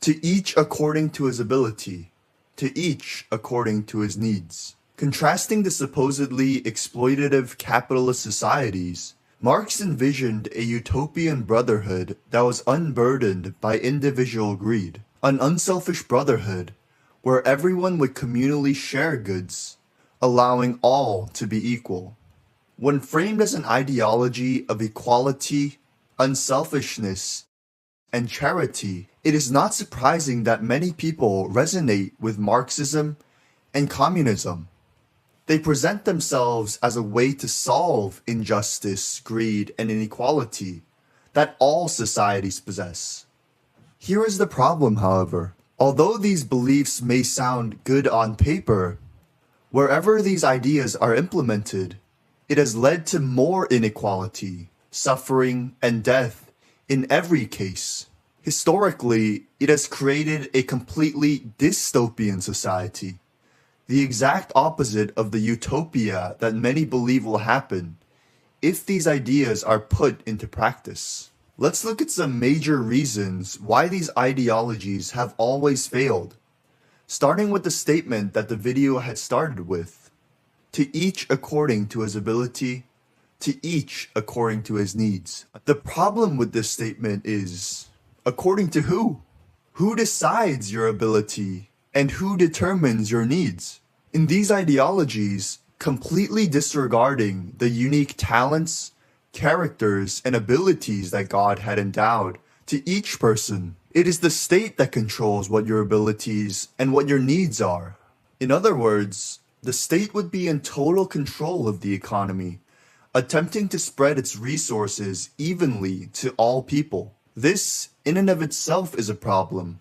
To each according to his ability, to each according to his needs. Contrasting the supposedly exploitative capitalist societies, Marx envisioned a utopian brotherhood that was unburdened by individual greed, an unselfish brotherhood where everyone would communally share goods, allowing all to be equal. When framed as an ideology of equality, unselfishness, and charity, it is not surprising that many people resonate with Marxism and communism. They present themselves as a way to solve injustice, greed, and inequality that all societies possess. Here is the problem, however. Although these beliefs may sound good on paper, wherever these ideas are implemented, it has led to more inequality, suffering, and death in every case. Historically, it has created a completely dystopian society, the exact opposite of the utopia that many believe will happen if these ideas are put into practice. Let's look at some major reasons why these ideologies have always failed, starting with the statement that the video had started with. To each according to his ability, to each according to his needs. The problem with this statement is, according to who? Who decides your ability and who determines your needs? In these ideologies, completely disregarding the unique talents, characters, and abilities that God had endowed to each person, it is the state that controls what your abilities and what your needs are. In other words, the state would be in total control of the economy, attempting to spread its resources evenly to all people. This, in and of itself, is a problem,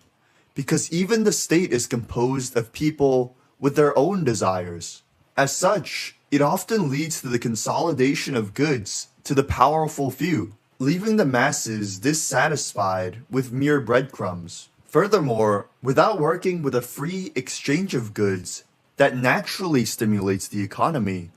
because even the state is composed of people with their own desires. As such, it often leads to the consolidation of goods to the powerful few, leaving the masses dissatisfied with mere breadcrumbs. Furthermore, without working with a free exchange of goods that naturally stimulates the economy,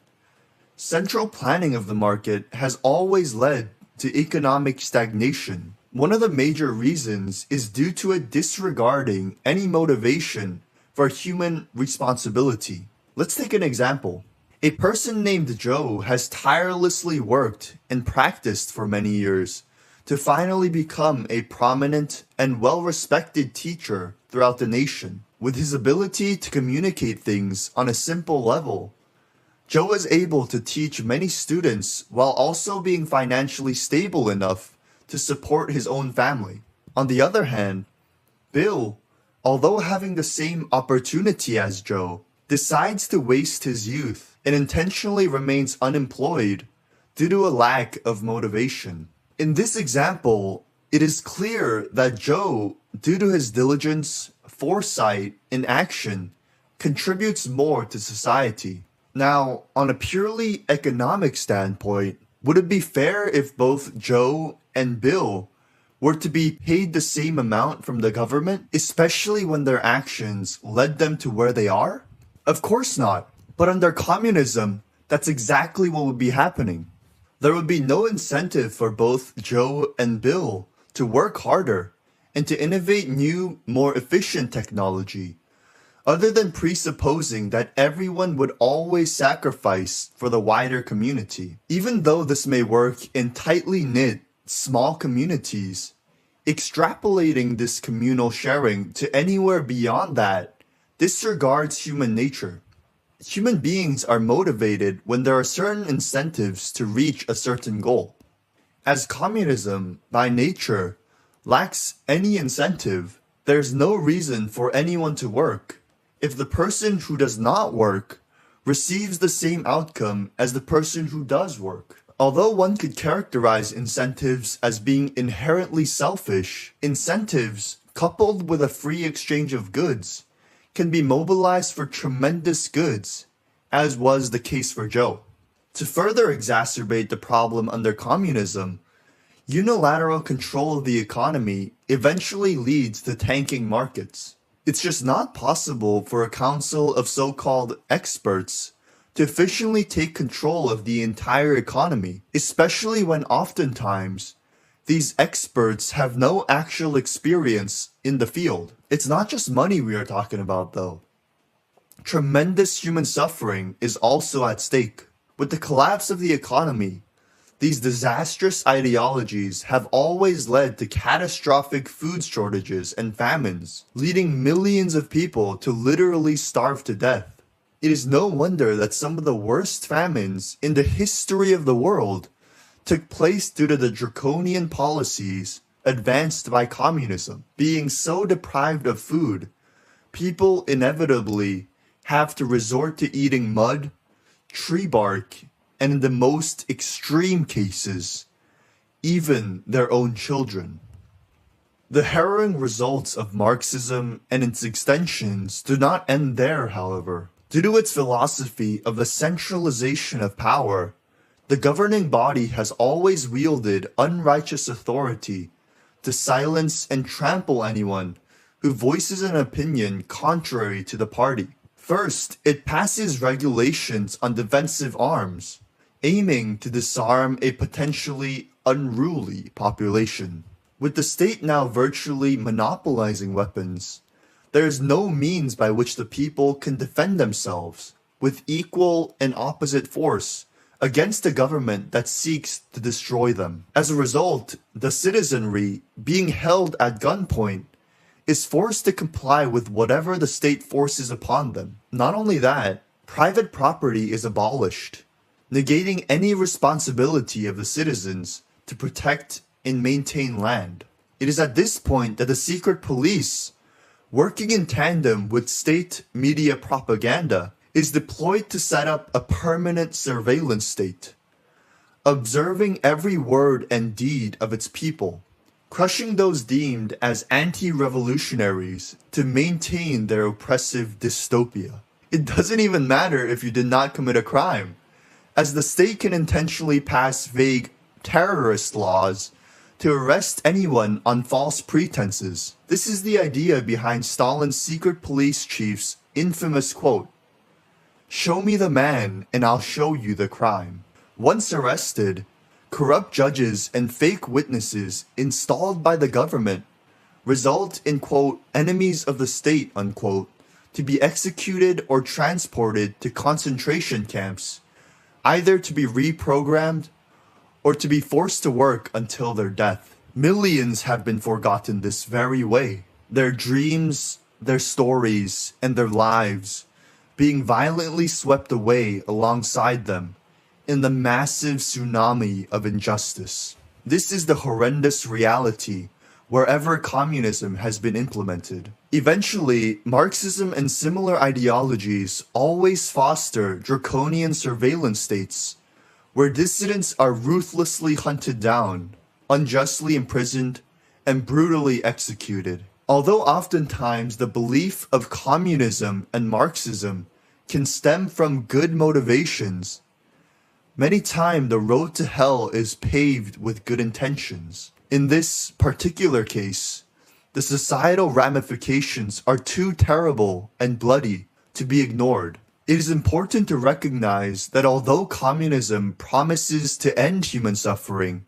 central planning of the market has always led to economic stagnation. One of the major reasons is due to it disregarding any motivation for human responsibility. Let's take an example. A person named Joe has tirelessly worked and practiced for many years to finally become a prominent and well-respected teacher throughout the nation. With his ability to communicate things on a simple level, Joe is able to teach many students while also being financially stable enough to support his own family. On the other hand, Bill, although having the same opportunity as Joe, decides to waste his youth and intentionally remains unemployed due to a lack of motivation. In this example, it is clear that Joe, due to his diligence, foresight, and action, contributes more to society. Now, on a purely economic standpoint, would it be fair if both Joe and Bill were to be paid the same amount from the government, especially when their actions led them to where they are? Of course not. But under communism, that's exactly what would be happening. There would be no incentive for both Joe and Bill to work harder and to innovate new, more efficient technology, other than presupposing that everyone would always sacrifice for the wider community. Even though this may work in tightly knit, small communities, extrapolating this communal sharing to anywhere beyond that disregards human nature. Human beings are motivated when there are certain incentives to reach a certain goal. As communism, by nature, lacks any incentive, there's no reason for anyone to work if the person who does not work receives the same outcome as the person who does work. Although one could characterize incentives as being inherently selfish, incentives, coupled with a free exchange of goods, can be mobilized for tremendous goods, as was the case for Joe. To further exacerbate the problem under communism, unilateral control of the economy eventually leads to tanking markets. It's just not possible for a council of so-called experts to efficiently take control of the entire economy, especially when oftentimes These experts have no actual experience in the field. It's not just money we are talking about, though. Tremendous human suffering is also at stake. With the collapse of the economy, these disastrous ideologies have always led to catastrophic food shortages and famines, leading millions of people to literally starve to death. It is no wonder that some of the worst famines in the history of the world took place due to the draconian policies advanced by communism. Being so deprived of food, people inevitably have to resort to eating mud, tree bark, and in the most extreme cases, even their own children. The harrowing results of Marxism and its extensions do not end there, however. Due to its philosophy of the centralization of power, the governing body has always wielded unrighteous authority to silence and trample anyone who voices an opinion contrary to the party. First, it passes regulations on defensive arms, aiming to disarm a potentially unruly population. With the state now virtually monopolizing weapons, there is no means by which the people can defend themselves with equal and opposite force against a government that seeks to destroy them. As a result, the citizenry, being held at gunpoint, is forced to comply with whatever the state forces upon them. Not only that, private property is abolished, negating any responsibility of the citizens to protect and maintain land. It is at this point that the secret police, working in tandem with state media propaganda, is deployed to set up a permanent surveillance state, observing every word and deed of its people, crushing those deemed as anti-revolutionaries to maintain their oppressive dystopia. It doesn't even matter if you did not commit a crime, as the state can intentionally pass vague terrorist laws to arrest anyone on false pretenses. This is the idea behind Stalin's secret police chief's infamous quote, "Show me the man and I'll show you the crime." Once arrested, corrupt judges and fake witnesses installed by the government result in, quote, "enemies of the state," unquote, to be executed or transported to concentration camps, either to be reprogrammed or to be forced to work until their death. Millions have been forgotten this very way, their dreams, their stories, and their lives being violently swept away alongside them in the massive tsunami of injustice. This is the horrendous reality wherever communism has been implemented. Eventually, Marxism and similar ideologies always foster draconian surveillance states where dissidents are ruthlessly hunted down, unjustly imprisoned, and brutally executed. Although oftentimes the belief of communism and Marxism can stem from good motivations, many times the road to hell is paved with good intentions. In this particular case, the societal ramifications are too terrible and bloody to be ignored. It is important to recognize that although communism promises to end human suffering,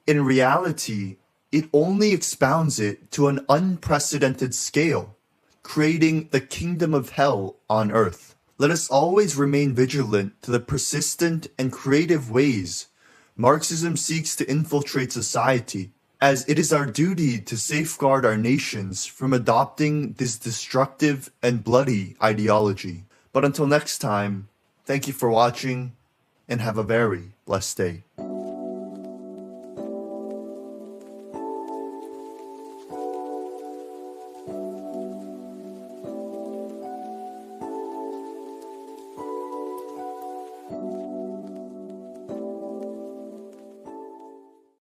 in reality, it only expounds it to an unprecedented scale, creating the kingdom of hell on earth. Let us always remain vigilant to the persistent and creative ways Marxism seeks to infiltrate society, as it is our duty to safeguard our nations from adopting this destructive and bloody ideology. But until next time, thank you for watching and have a very blessed day.